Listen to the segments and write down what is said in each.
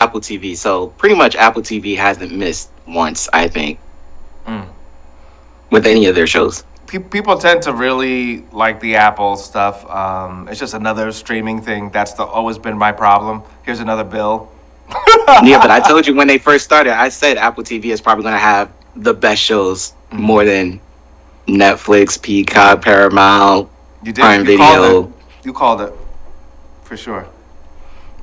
Apple TV. So pretty much Apple TV hasn't missed once, I think, Mm. with any of their shows. People tend to really like the Apple stuff. It's just another streaming thing. That's always been my problem. Here's another bill. Yeah, but I told you when they first started, I said Apple TV is probably going to have the best shows more than Netflix, Peacock, Paramount, You did. Prime You called it. Video. You called it. For sure.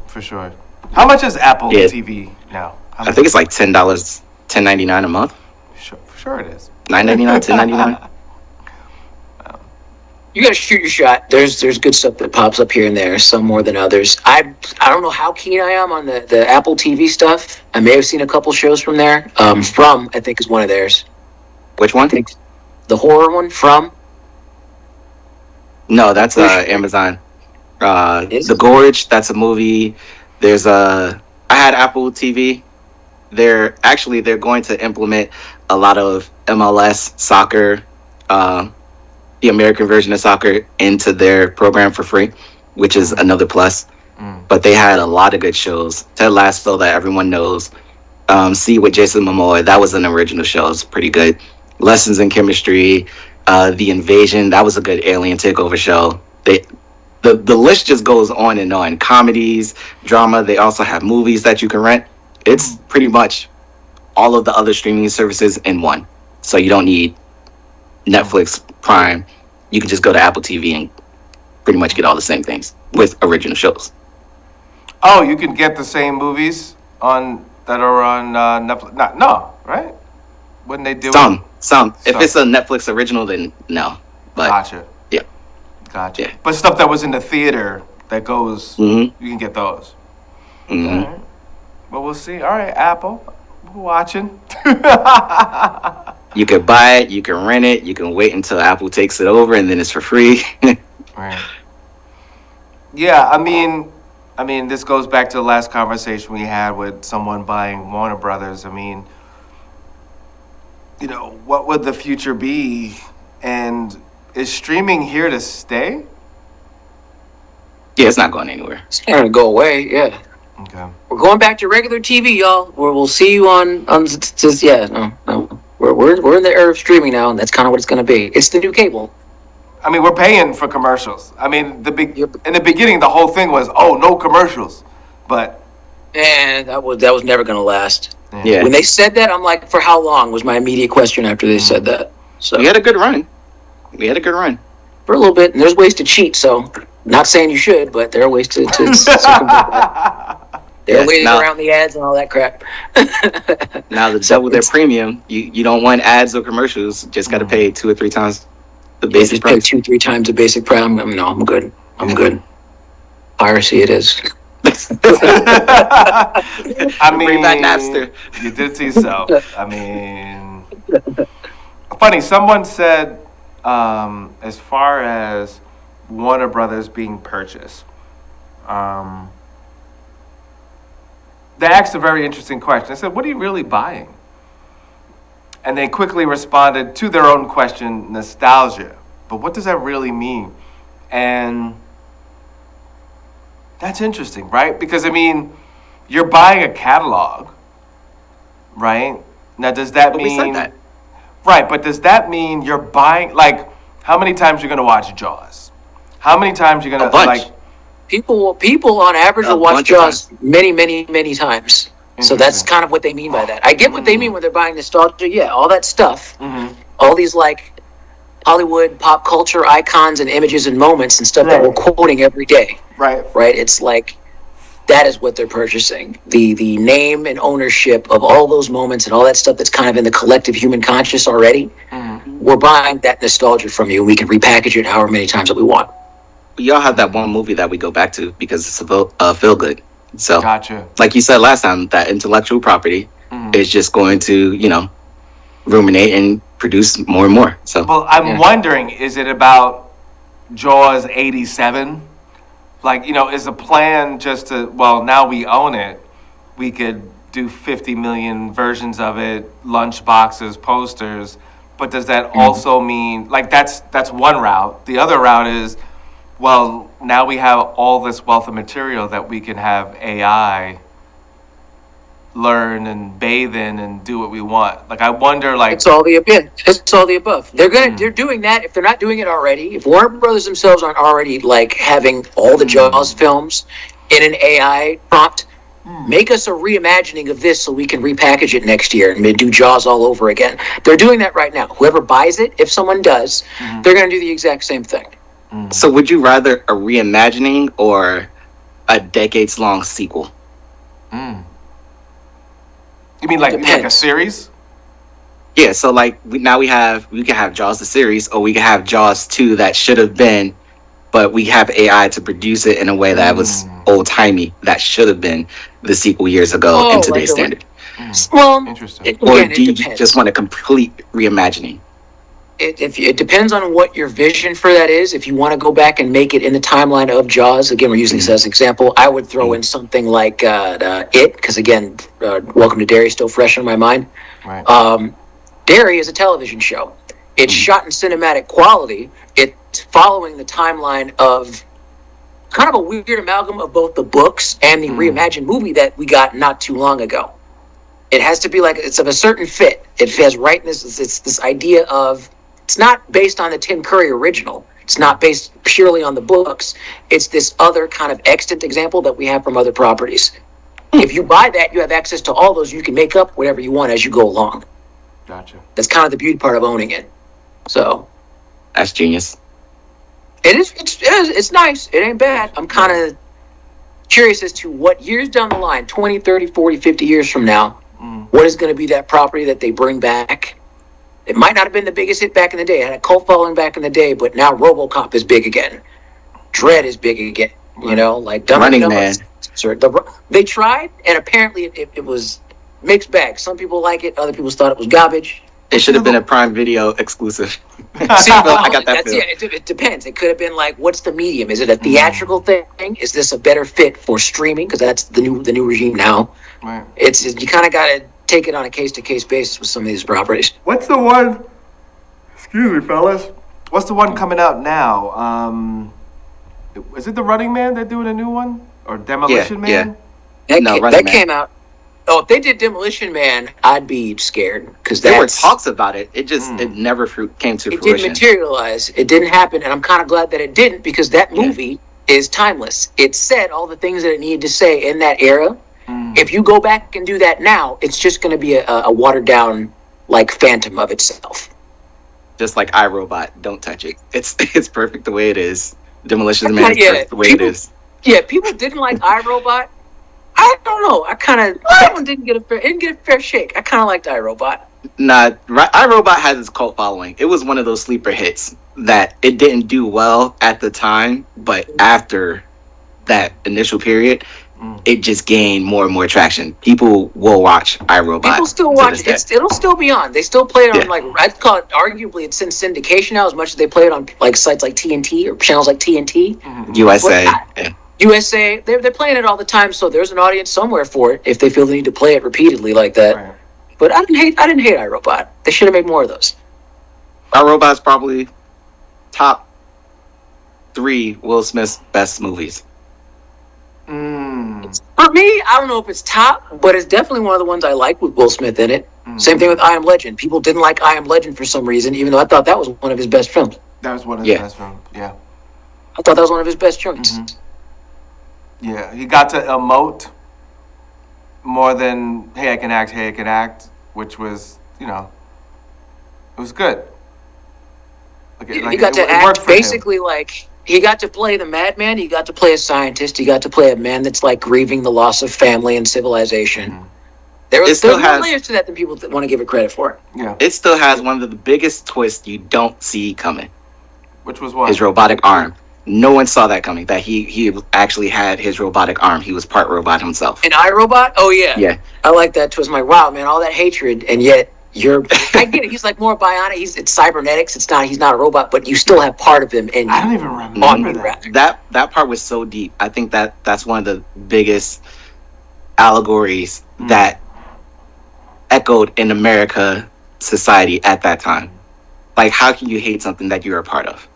For sure. How much is Apple Yeah, TV now? How I much? think it's like $10, $10.99 a month, Sure, for sure it is. $9.99, $10.99. You got to shoot your shot. There's good stuff that pops up here and there, some more than others. I don't know how keen I am on the Apple TV stuff. I may have seen a couple shows from there. From I think is one of theirs. Which one? I think the horror one from No, that's Amazon. is The Gorge, that's a movie. There's I had Apple TV. They're going to implement a lot of MLS soccer, the American version of soccer, into their program for free, which is another plus. But they had a lot of good shows. Ted Lasso, that everyone knows. See, with Jason Momoa, that was an original show. It's pretty good. Lessons in Chemistry, The Invasion, that was a good alien takeover show. The list just goes on and on. Comedies, drama. They also have movies that you can rent. It's pretty much all of the other streaming services in one. So you don't need Netflix, Prime. You can just go to Apple TV and pretty much get all the same things with original shows. Oh, you can get the same movies on that are on Netflix. No, right? When they do it? Some. If Some. it's a Netflix original, then no. But Gotcha. yeah, Gotcha. yeah. But stuff that was in the theater that goes, hmm you can get those. hmm All right. Well, we'll see. All right, Apple, we're watching. You can buy it, you can rent it, you can wait until Apple takes it over, and then it's for free. Right. Yeah, I mean, this goes back to the last conversation we had with someone buying Warner Brothers. I mean, what would the future be? And is streaming here to stay? Yeah, it's not going anywhere. it's not gonna go away. Yeah, Okay. we're going back to regular TV, y'all. Where we'll see you on just yeah. No. We're in the era of streaming now, and that's kind of what it's gonna be. It's the new cable. I mean, we're paying for commercials. I mean, Yep. in the beginning, the whole thing was, oh, no commercials. But And that was never gonna last. Yeah, When they said that, I'm like, for how long was my immediate question after they said that. So we had a good run. We had a good run. for a little bit, and there's ways to cheat. So not saying you should, but there are ways to circumvent that. There Yeah, are ways now- around the ads and all that crap. Now the So double their it's- premium, you don't want ads or commercials. Just got to pay 2 or 3 times the Yeah, basic just pay price. 2-3 times the basic price. No, I'm good. I'm good. Piracy it is. I mean, Bring back Napster. you did it to yourself. I mean, funny. Someone said, as far as Warner Brothers being purchased, they asked a very interesting question. They said, "What are you really buying?" And they quickly responded to their own question, nostalgia. But what does that really mean? And that's interesting, right? Because, I mean, you're buying a catalog, right? Now, does that But we mean... said that. Right, but does that mean you're buying... Like, how many times you're going to watch Jaws? How many times you're going A to... bunch. Like, People on average A will watch bunch of Jaws many times. So that's Interesting. kind of what they mean by that. I get what they mean when they're buying nostalgia. Yeah, all that stuff. Mhm. All these like Hollywood pop culture icons and images and moments and stuff that we're quoting every day. Right. Right? It's like that is what they're purchasing. The name and ownership of all those moments and all that stuff that's kind of in the collective human conscious already. Mhm. We're buying that nostalgia from you. We can repackage it however many times that we want. We all have that one movie that we go back to because it's a feel good. So, Gotcha. like you said last time, that intellectual property is just going to, ruminate and produce more and more. So, Well, I'm wondering, is it about Jaws 87? Like, is the plan just to, well, now we own it, we could do 50 million versions of it, lunch boxes, posters, but does that also mean, like, that's one route. The other route is, well, now we have all this wealth of material that we can have AI learn and bathe in and do what we want. Like I wonder, like, It's all the It's all the above. They're doing that if they're not doing it already. If Warner Brothers themselves aren't already like having all the Jaws films in an AI prompt, make us a reimagining of this so we can repackage it next year and do Jaws all over again. They're doing that right now. Whoever buys it, if someone does, they're going to do the exact same thing. So would you rather a reimagining or a decades-long sequel? you mean like a Depends. series? Yeah, so like we can have Jaws the series, or we can have Jaws 2 that should have been, but we have AI to produce it in a way that was old timey, that should have been the sequel years ago in today's standard. Well, Interesting. Or again, do it you depends. just want a complete reimagining? It depends on what your vision for that is. If you want to go back and make it in the timeline of Jaws, again, we're using this as an example. I would throw in something like It, because again, Welcome to Derry is still fresh in my mind. Right. Derry is a television show. It's shot in cinematic quality. It's following the timeline of kind of a weird amalgam of both the books and the reimagined movie that we got not too long ago. It has to be like, it's of a certain fit. It has rightness. It's this idea of, it's not based on the Tim Curry original. It's not based purely on the books. It's this other kind of extant example that we have from other properties. If you buy that, you have access to all those. You can make up whatever you want as you go along. Gotcha. That's kind of the beauty part of owning it. So That's genius. it is. It's nice. It ain't bad. I'm kind of curious as to what years down the line, 20, 30, 40, 50 years from now, what is going to be that property that they bring back. It might not have been the biggest hit back in the day. It had a cult following back in the day, but now RoboCop is big again. Dread is big again. You know, like Dumb and Running Dumber. Man. They tried, and apparently it was mixed bag. Some people like it. Other people thought it was garbage. It should have been a Prime Video exclusive. See, I got that feel. yeah, it depends. It could have been like, what's the medium? Is it a theatrical thing? Is this a better fit for streaming? Because that's the new regime now. Right. It's you kind of got to take it on a case to case basis with some of these properties. What's the one? Excuse me, fellas. What's the one coming out now? Is it The Running Man? They're doing a new one, or Demolition Man? That, No, came, Running that Man. came out. Oh, if they did Demolition Man, I'd be scared because There were talks about it. It just it never came to it fruition. didn't materialize. It didn't happen, and I'm kind of glad that it didn't because that movie is timeless. It said all the things that it needed to say in that era. If you go back and do that now, it's just going to be a watered down like phantom of itself. Just like iRobot, don't touch it. It's perfect the way it is. Demolition Man is Yeah, perfect the way people- it is. Yeah, people didn't like iRobot. I don't know. I kind of that one didn't get a fair shake. I kind of liked iRobot. Nah, iRobot has its cult following. It was one of those sleeper hits that it didn't do well at the time, but after that initial period, it just gained more and more traction. People will watch iRobot. People still to watch this it. day. It'll still be on. They still play it on Yeah. like I'd call it arguably it's in syndication now as much as they play it on like sites like TNT or channels like TNT. USA. But Yeah. USA, they're playing it all the time, so there's an audience somewhere for it if they feel the need to play it repeatedly like that. Right. But I didn't hate iRobot. They should have made more of those. iRobot's probably top 3 Will Smith's best movies. For me, I don't know if it's top, but it's definitely one of the ones I like with Will Smith in it. Same thing with I Am Legend. People didn't like I Am Legend for some reason, even though I thought that was one of his best films. That was one of his Yeah. best films. Yeah. I thought that was one of his best joints. Yeah. He got to emote more than hey I can act, which was, it was good. He got to it worked act for him. basically like he got to play the madman. He got to play a scientist. He got to play a man that's like grieving the loss of family and civilization. There's more layers to that than people want to give it credit for. Yeah. It still has one of the biggest twists you don't see coming. Which was what? His robotic arm. No one saw that coming. That he actually had his robotic arm. He was part robot himself. An iRobot? Oh yeah. Yeah. I like that twist. I'm like, wow, man, all that hatred, and yet I get it. He's like more bionic. It's cybernetics. He's not a robot, but you still have part of him in you. I don't even remember that. That part was so deep. I think that's one of the biggest allegories that echoed in America society at that time. Like, how can you hate something that you're a part of?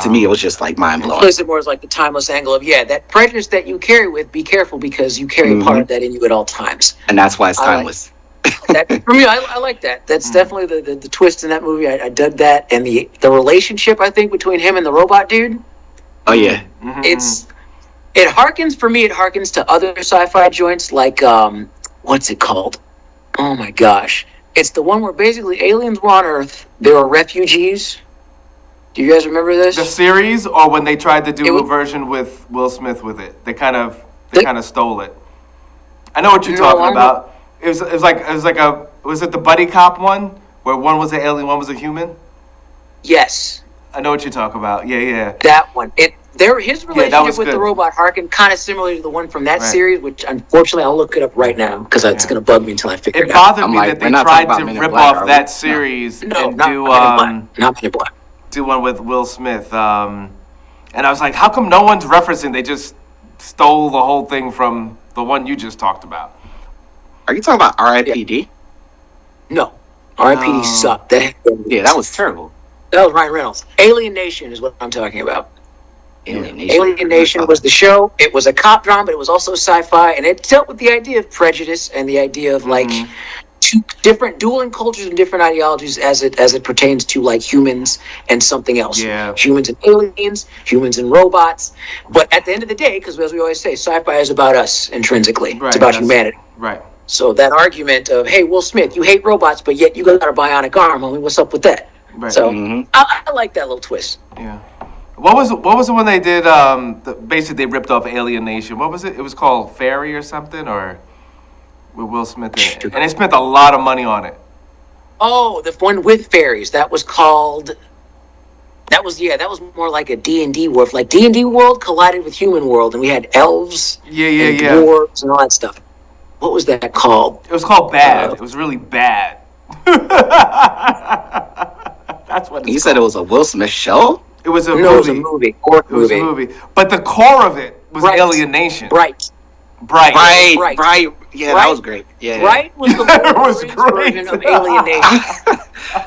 To me, it was just like mind blowing. Place it more as like the timeless angle of that prejudice that you carry with. Be careful because you carry a part of that in you at all times, and that's why it's timeless. That for me, I like that. That's definitely the twist in that movie. I dug that, and the relationship I think between him and the robot dude. Oh yeah, It harkens to other sci-fi joints like what's it called? Oh my gosh, it's the one where basically aliens were on Earth. They were refugees. Do you guys remember this? The series, or when they tried to do a version with Will Smith with it, they kind of stole it. I know what you're talking about. It was it the buddy cop one where one was an alien, one was a human? Yes. I know what you're talking about. Yeah. That one. His relationship with the robot harkened kind of similar to the one from that series, which unfortunately I'll look it up right now because it's going to bug me until I figure it out. It bothered me that they tried to rip off that series and do not Men in Black. Do one with Will Smith. And I was like, how come no one's referencing? They just stole the whole thing from the one you just talked about. Are you talking about R.I.P.D.? No. R.I.P.D. sucked. That was terrible. That was Ryan Reynolds. Alien Nation is what I'm talking about. Alien Nation was the show. It was a cop drama, but it was also sci-fi, and it dealt with the idea of prejudice and the idea of like two different dueling cultures and different ideologies as it pertains to like humans and something else. Yeah. Humans and aliens, humans and robots. But at the end of the day, because as we always say, sci-fi is about us intrinsically. Right, it's about humanity. Right. So that argument of, hey, Will Smith, you hate robots, but yet you got a bionic arm. I mean, what's up with that? Right. So I like that little twist. Yeah. What was the one they did? Basically, they ripped off Alien Nation. What was it? It was called Fairy or something, or with Will Smith in it. And they spent a lot of money on it. Oh, the one with fairies. That was called. That was more like a D&D world. Like D&D world collided with human world, and we had elves, and dwarves, and all that stuff. What was that called? It was called Bad. It was really bad. That's what you said. It was a Will Smith show. It was a movie. It was a movie. It was a movie. But the core of it was Alien Nation. Bright. Yeah, that was great. Yeah. Bright was the version of Alien Nation.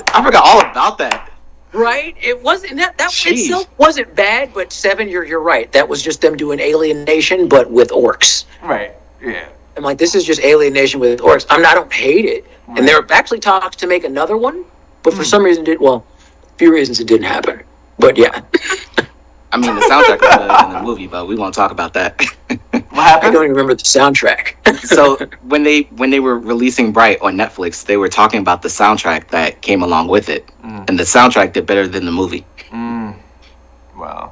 I forgot all about that. Right? It wasn't that itself wasn't bad, but Seven, you're right. That was just them doing Alien Nation, but with orcs. Right. Yeah. I'm like, this is just Alien Nation with orcs. I don't hate it. Right. And there were actually talks to make another one, but for some reason a few reasons it didn't happen. But yeah. I mean, the soundtrack was good in the movie, but we won't talk about that. What happened? I don't even remember the soundtrack. So when they were releasing Bright on Netflix, they were talking about the soundtrack that came along with it, and the soundtrack did better than the movie. Wow.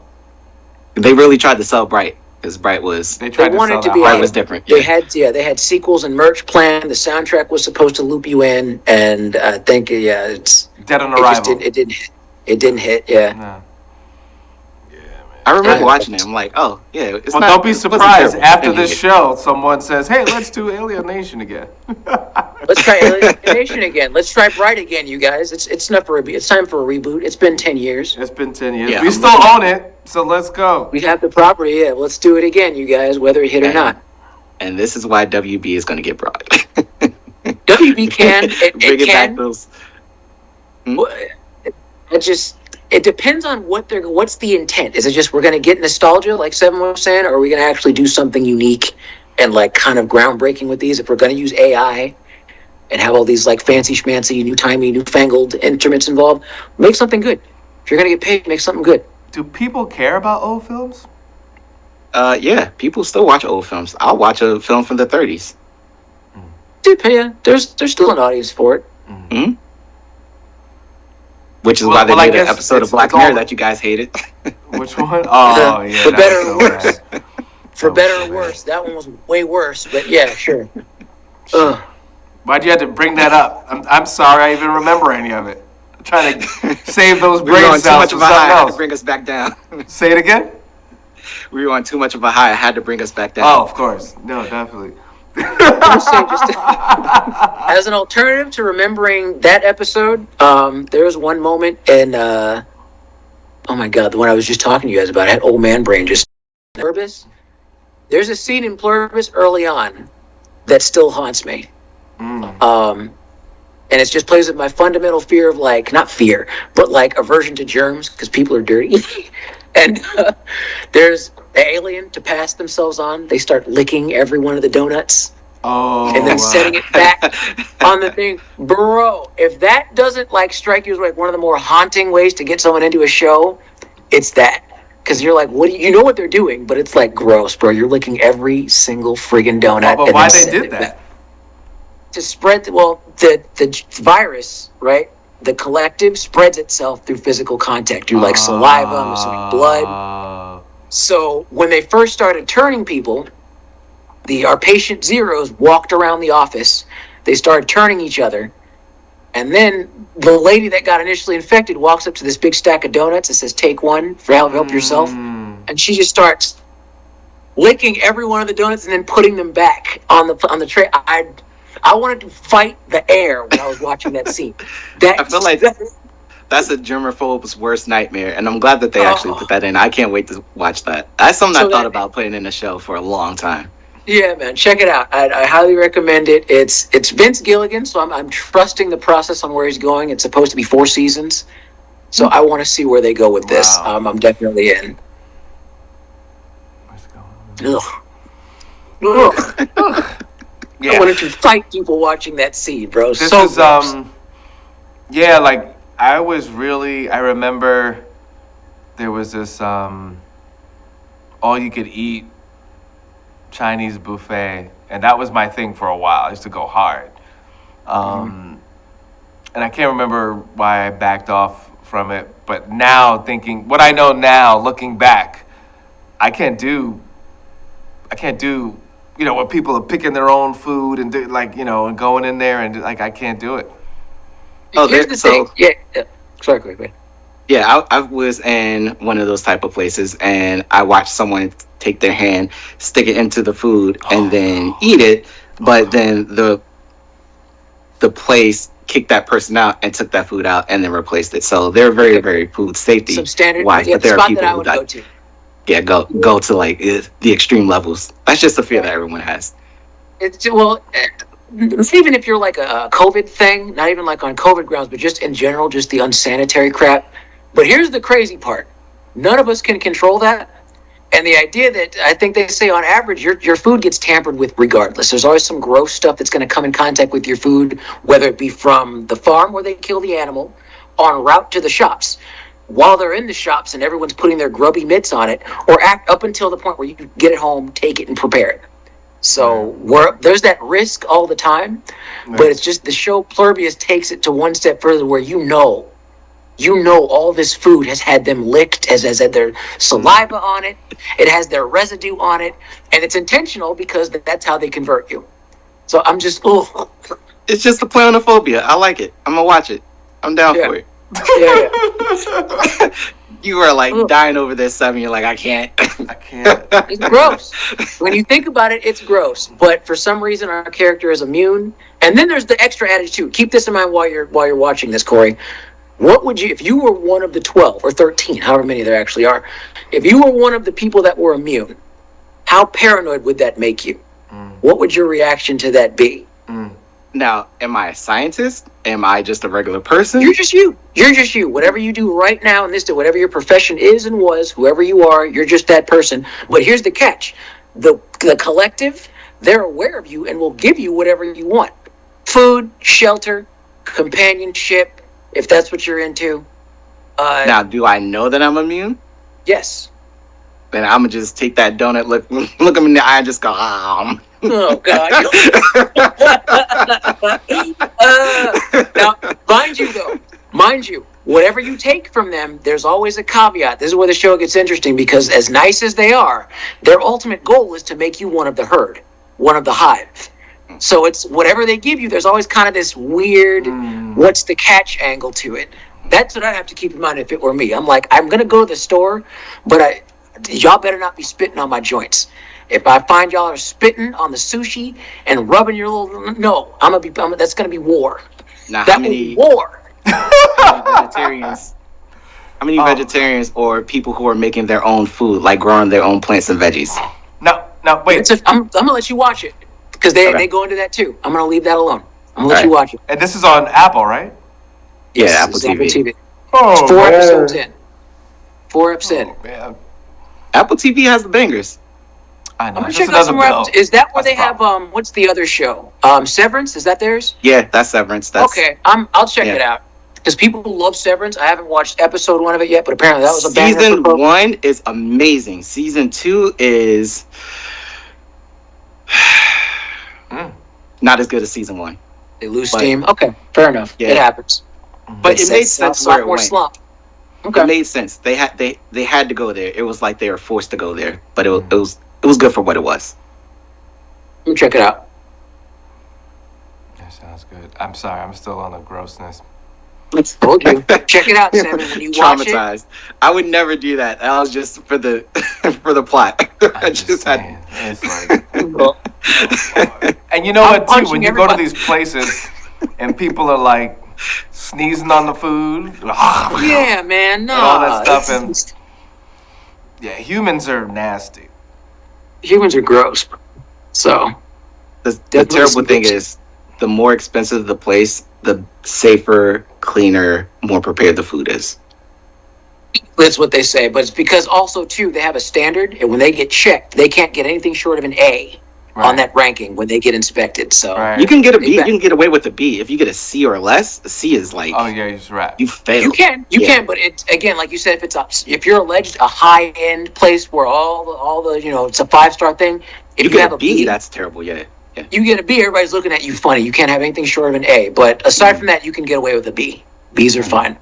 They really tried to sell Bright because Bright was. They wanted to be. Bright was different. They had sequels and merch planned. The soundtrack was supposed to loop you in, and I think it's dead on arrival. It didn't hit. Yeah. No. I remember watching it. I'm like, oh, yeah. Don't be surprised after this show, someone says, hey, let's do Alien Nation again. Let's try Alien Nation again. Let's try Bright again, you guys. It's enough for it's time for a reboot. It's been 10 years. It's been 10 years. Yeah, we still own it, so let's go. We have the property, yeah. Let's do it again, you guys, whether it hit or not. And this is why WB is going to get brought. WB can. Bring it back those. It depends on what's the intent. Is it just we're going to get nostalgia, like Seven was saying, or are we going to actually do something unique and like kind of groundbreaking with these? If we're going to use AI and have all these like fancy schmancy, newfangled instruments involved, make something good. If you're going to get paid, make something good. Do people care about old films? Yeah, people still watch old films. I'll watch a film from the 30s. Yeah, there's still an audience for it. Mm-hmm. Which is why they made an episode of Black Mirror that you guys hated. Which one? Oh, yeah. For better or worse. For better or worse. That one was way worse, but yeah, sure. Why'd you have to bring that up? I'm sorry I even remember any of it. I'm trying to save those brain cells for something else. I had to bring us back down. Say it again? We were on too much of a high. I had to bring us back down. Oh, of course. No, definitely. As an alternative to remembering that episode, there was one moment in oh my god, the one I was just talking to you guys about. I had old man brain just. Pluribus. There's a scene in Pluribus early on that still haunts me. And it just plays with my fundamental fear of like, not fear, but like aversion to germs because people are dirty. And there's the alien to pass themselves on. They start licking every one of the donuts and then setting it back on the thing. Bro, if that doesn't like strike you as like one of the more haunting ways to get someone into a show, it's that. Because you're like, what do you know what they're doing, but it's like gross, bro. You're licking every single friggin' donut. But why they did that? To spread, the virus, right? The collective spreads itself through physical contact, through like saliva, I'm assuming blood. So when they first started turning people, our patient zeros walked around the office. They started turning each other. And then the lady that got initially infected walks up to this big stack of donuts and says, take one for help yourself. And she just starts licking every one of the donuts and then putting them back on the tray. I wanted to fight the air when I was watching that scene. I feel like that's a germaphobe's worst nightmare, and I'm glad that they actually put that in. I can't wait to watch that. That's something I thought about putting in the show for a long time. Yeah, man, check it out. I highly recommend it. It's Vince Gilligan, so I'm trusting the process on where he's going. It's supposed to be 4 seasons, so I want to see where they go with this. I'm definitely in. Ugh. Yeah. I wanted to fight people watching that scene, bro. This so is like I remember there was this all you could eat Chinese buffet, and that was my thing for a while. I used to go hard. And I can't remember why I backed off from it, but now thinking what I know now, looking back, I can't do when people are picking their own food and and going in there and like I can't do it. Here's the thing. Yeah. Sorry, quick. Yeah, I was in one of those type of places, and I watched someone take their hand, stick it into the food, and then eat it. But then the place kicked that person out and took that food out and then replaced it. So they're very, very food safety. Some standard. Wise, Yeah, but there the are spot people that I who would die. go to. Yeah, go to like the extreme levels. That's just a fear that everyone has. It's even if you're like a COVID thing, not even like on COVID grounds, but just in general, just the unsanitary crap. But here's the crazy part: none of us can control that. And the idea that I think they say on average, your food gets tampered with regardless. There's always some gross stuff that's going to come in contact with your food, whether it be from the farm where they kill the animal, en route to the shops. While they're in the shops and everyone's putting their grubby mitts on it, or up until the point where you can get it home, take it, and prepare it. So there's that risk all the time, but it's just the show Plurbius takes it to one step further where you know all this food has had them licked, has had their saliva on it, it has their residue on it, and it's intentional because that's how they convert you. So I'm just, It's just a play on the phobia. I like it. I'm going to watch it. I'm down for it. Yeah. You are like dying over this, Seven. You're like, I can't. It's gross. When you think about it, it's gross. But for some reason, our character is immune. And then there's the extra attitude. Keep this in mind while you're watching this, Corey. What would you, if you were one of the 12 or 13, however many there actually are, if you were one of the people that were immune, how paranoid would that make you? What would your reaction to that be? Now, am I a scientist? Am I just a regular person? You're just you. You're just you. Whatever you do right now in this day, whatever your profession is and was, whoever you are, you're just that person. But here's the catch. The collective, they're aware of you and will give you whatever you want. Food, shelter, companionship, if that's what you're into. Now, do I know that I'm immune? Yes. Then I'm going to just take that donut, look them in the eye and just go, Oh, God. Now, mind you, whatever you take from them, there's always a caveat. This is where the show gets interesting because as nice as they are, their ultimate goal is to make you one of the herd, one of the hive. So it's whatever they give you, there's always kind of this weird, what's the catch angle to it. That's what I have to keep in mind if it were me. I'm like, I'm going to go to the store, but y'all better not be spitting on my joints. If I find y'all are spitting on the sushi and rubbing your little, no, that's gonna be war. Now, that will be war. How many vegetarians or people who are making their own food, like growing their own plants and veggies? No, wait. I'm gonna let you watch it because they go into that too. I'm gonna leave that alone. I'm gonna let you watch it. And this is on Apple, right? Yeah, Yes, Apple it's Apple TV. TV. Oh, It's 4 episodes in. 4 episodes in. Oh, man. Apple TV has the bangers. I know. I'm gonna It's check just out some another more. bill. Is that where That's they the have problem. what's the other show? Severance, is that theirs? Yeah, that's Severance. That's Okay, I'll check yeah. it out. Because people love Severance. I haven't watched episode 1 of it yet, but apparently that was a banger. Season 1 is amazing. Season 2 is not as good as season 1. They lose steam. Okay, fair enough. Yeah. It happens. But it made sense where it went. Slump. Okay. It made sense. They had to go there. It was like they were forced to go there, but it was good for what it was. Let me check it out. That sounds good. I'm sorry. I'm still on the grossness. Told you. Check it out, Sam. When you watch it, Traumatized. I would never do that. That was just for the for the plot. I I'm just saying. had. It's like, and you know I'm what, too? punching When you go to everybody. these places and people are like sneezing on the food, yeah, man. No, And all that stuff, and- it's- yeah, humans are nasty. humans are gross. So The Definitely terrible some thing good is, the more expensive the place, the safer, cleaner, more prepared the food is. that's what they say. But it's because also too they have a standard, and when they get checked, they can't get anything short of an A on that ranking when they get inspected. So Right. You can get a B. They You bet. can get away with a B. If you get a C or less, a C is like Oh yeah, he's right. you fail. you can, Yeah. but it's again, like you said, if you're alleged a high end place where all the it's a 5-star thing. If You you get have a B, that's terrible. Yeah. Yeah. you get a B, everybody's looking at you funny. You can't have anything short of an A. But aside from that, you can get away with a B. B's are fine.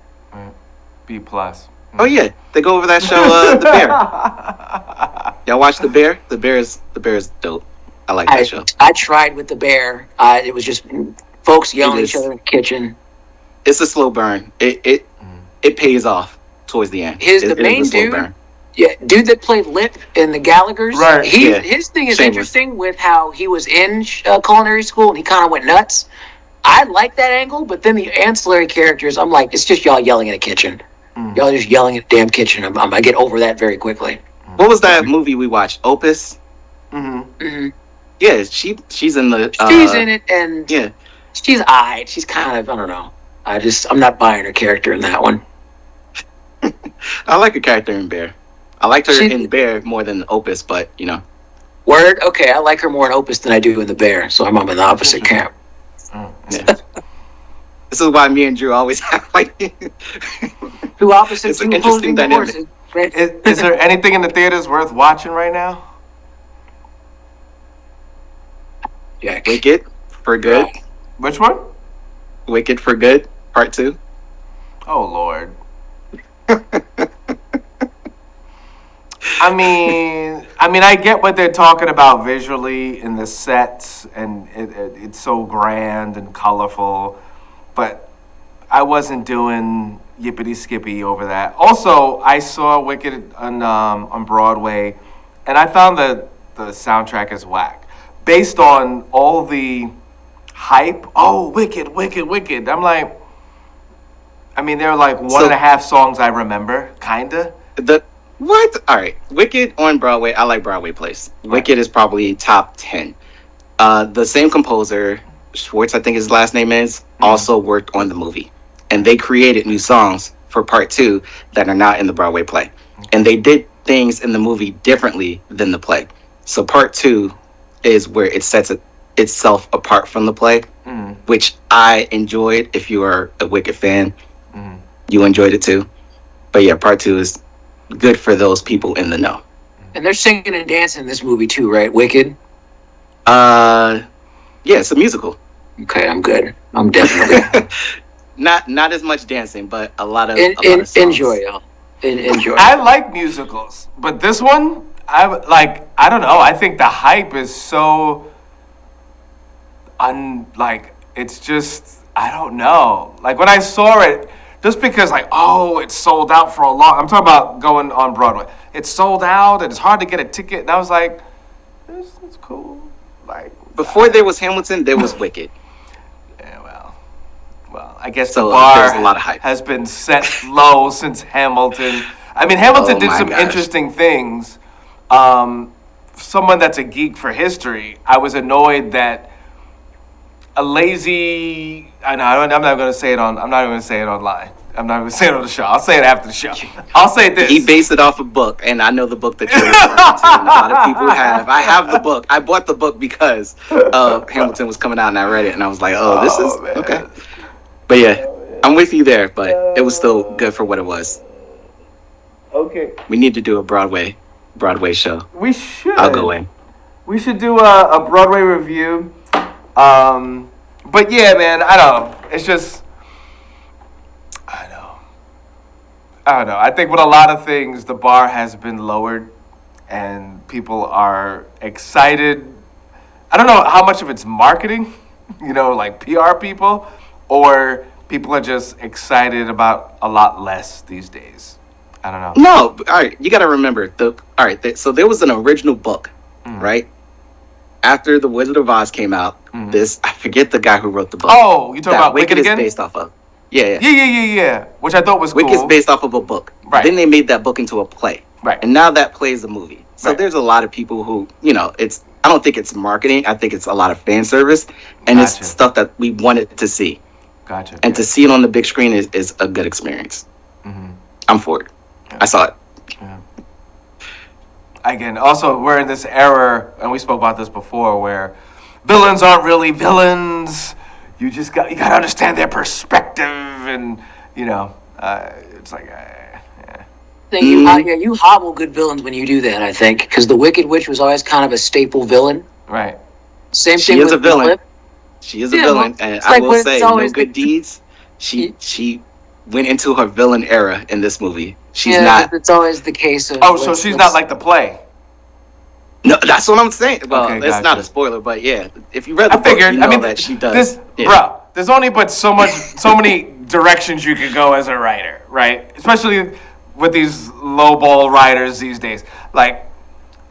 B plus. Oh yeah, they go over that show, The Bear. Y'all watch The Bear? The Bear is dope. I like that show. I tried with the bear. It was just folks yelling at is. each other in the kitchen. It's a slow burn. It pays off towards the end. The It is main a slow dude, burn. yeah, dude that played Lip in the Gallagher's. Right. Yeah. His thing is Shameless. interesting with how he was in culinary school and he kind of went nuts. I like that angle, but then the ancillary characters, I'm like, it's just y'all yelling in a kitchen. Y'all just yelling in a damn kitchen. I get over that very quickly. What was that movie we watched? Opus? Mm-hmm. Yeah, she's in the. She's in it, and Yeah, she's eyed. She's kind of, I don't know. I'm not buying her character in that one. I like her character in Bear. I liked her She- in Bear more than Opus, but Word? Okay, I like her more in Opus than I do in The Bear, so I'm on the opposite camp. yeah. This is why me and Drew always have like. Two opposite, It's an two interesting opposing dynamic. forces. Is there anything in the theaters worth watching right now? Jack. Wicked for good. Which one? Wicked for good. Part 2. Oh Lord. I get what they're talking about visually in the sets, and it's so grand and colorful, but I wasn't doing yippity skippy over that. Also, I saw Wicked on Broadway, and I found the soundtrack is whack, based on all the hype. Oh, Wicked, Wicked, Wicked. I'm like, there are like one and a half songs I remember, kinda. What? All right. Wicked on Broadway. I like Broadway plays. Wicked is probably top 10. The same composer, Schwartz, I think his last name is, also worked on the movie. And they created new songs for part 2 that are not in the Broadway play. And they did things in the movie differently than the play. So part 2 is where it sets itself apart from the play, which I enjoyed. If you are a Wicked fan, you enjoyed it too. But yeah, part 2 is good for those people in the know. And they're singing and dancing in this movie too, right? Wicked? Yeah, it's a musical. Okay, I'm good. I'm definitely Not as much dancing, but a lot of songs. enjoy, y'all. Enjoy. I like musicals, but this one, I don't know. I think the hype is so it's just, I don't know. Like when I saw it, just because it's sold out for a long, I'm talking about going on Broadway. It's sold out and it's hard to get a ticket. And I was like, it's cool. Before there was Hamilton, there was Wicked. Yeah, well, I guess So the bar there's a lot of hype. has been set low since Hamilton. Hamilton Oh did my some gosh. interesting things. Someone that's a geek for history, I was annoyed that a lazy. I know. I'm not going to say it on. I'm not going to say it online. I'm not going to say it on the show. I'll say it after the show. I'll say this. He based it off a book, and I know the book that you're referring to. And a lot of people have. I have the book. I bought the book because Hamilton was coming out, and I read it, and I was like, "Oh, this is man. okay." But yeah, I'm with you there. But it was still good for what it was. Okay. We need to do a Broadway show. We should. I'll go in. We should do a Broadway review. But yeah, man, I don't know. It's just, I don't know. I think with a lot of things, the bar has been lowered, and people are excited. I don't know how much of it's marketing, like PR people, or people are just excited about a lot less these days. I don't know. No, all right. You got to remember so there was an original book, right? After The Wizard of Oz came out, I forget the guy who wrote the book. Oh, you talking about Wicked is again? based off of. Yeah. Yeah. Which I thought was cool. Wicked's based off of a book. Right. Then they made that book into a play. Right. And now that play is a movie. So Right. there's a lot of people who, I don't think it's marketing. I think it's a lot of fan service. And Gotcha. it's stuff that we wanted to see. Gotcha. And to see it on the big screen is a good experience. Mm-hmm. I'm for it. Yeah. I saw it. Yeah. Again, also, we're in this era, and we spoke about this before, where villains aren't really villains. You got to understand their perspective, and it's like, yeah. You hobble good villains when you do that. I think because the Wicked Witch was always kind of a staple villain. Right. Same She thing is with a villain. Flip. She is a villain. Well, And it's I like will when say, it's No always Good the- Deeds, she went into her villain era in this movie. She's Yeah, not. it's always the case of. Oh, so she's not like the play. No, that's what I'm saying. Well, Okay, it's gotcha. not a spoiler, but yeah, if you read the I book, figured. you know I mean, that she does. Bro, there's only but so many directions you could go as a writer, right? Especially with these lowball writers these days. Like,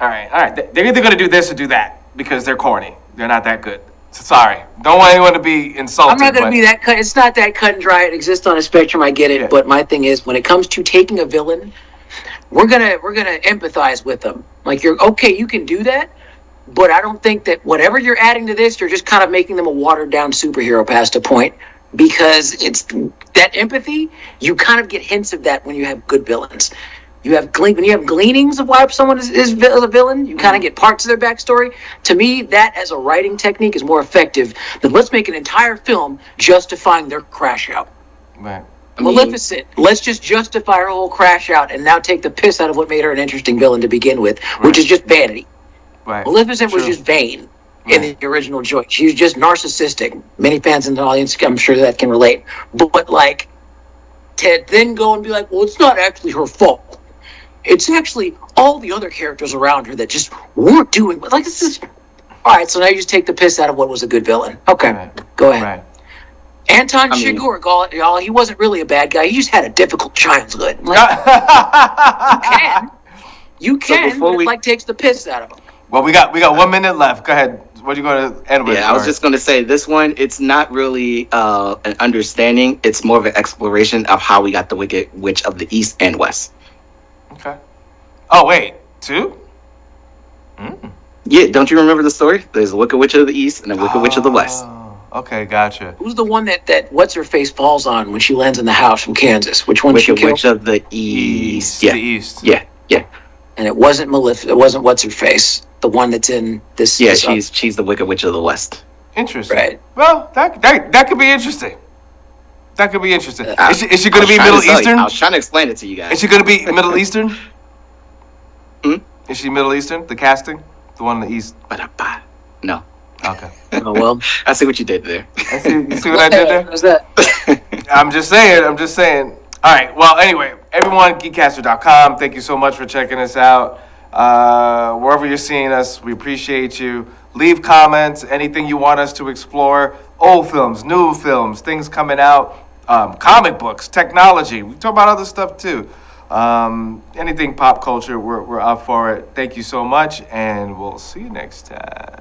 all right, they're either gonna do this or do that because they're corny. They're not that good. So, sorry, don't want anyone to be insulted. I'm not going to be that cut. It's not that cut and dry. It exists on a spectrum. I get it, Yeah. but my thing is, when it comes to taking a villain, we're gonna empathize with them. Like you're okay, you can do that, but I don't think that whatever you're adding to this, you're just kind of making them a watered down superhero past a point. Because it's that empathy, you kind of get hints of that when you have good villains. When you have gleanings of why someone is a villain, you kind of get parts of their backstory. To me, that as a writing technique is more effective than let's make an entire film justifying their crash out. Right. Maleficent, let's just justify her whole crash out and now take the piss out of what made her an interesting villain to begin with, which is just vanity. Right. Maleficent was True. just vain in the original joint. She was just narcissistic. Many fans in the audience, I'm sure that can relate. But like, to then go and be like, well, it's not actually her fault. It's actually all the other characters around her that just weren't doing like this is. All right, so now you just take the piss out of what was a good villain. Okay, Right. go ahead. Right. Anton Chigurh, y'all, he wasn't really a bad guy. He just had a difficult childhood. Like, you can, but it like takes the piss out of him. Well, we got 1 minute left. Go ahead. What are you going to end with? Yeah, I was just going to say this one. It's not really an understanding. It's more of an exploration of how we got the Wicked Witch of the East and West. Okay. Oh wait, 2? Yeah, don't you remember the story? There's a Wicked Witch of the East and a Wicked Witch of the West. Oh, okay, gotcha. Who's the one that what's her face falls on when she lands in the house from Kansas? Which one did she Wicked kill? Witch of the East. The Yeah, East. yeah. And it wasn't Maleficent. It wasn't what's her face. The one that's in this. Yeah, this she's the Wicked Witch of the West. Interesting. Right. Well, that could be interesting. That could be interesting. Is she going to be I Middle was trying to tell you. Eastern? I was trying to explain it to you guys. Is she going to be Middle Eastern? Hmm? Is she Middle Eastern? The casting, the one in the East. Ba-da-ba. No. Okay. Oh well. I see what you did there. You see what I did there? How's that? I'm just saying. All right. Well, anyway, everyone, GEEKCASTER.com. Thank you so much for checking us out. Wherever you're seeing us, we appreciate you. Leave comments, anything you want us to explore. Old films, new films, things coming out, comic books, technology. We talk about other stuff too. Anything pop culture, we're up for it. Thank you so much, and we'll see you next time.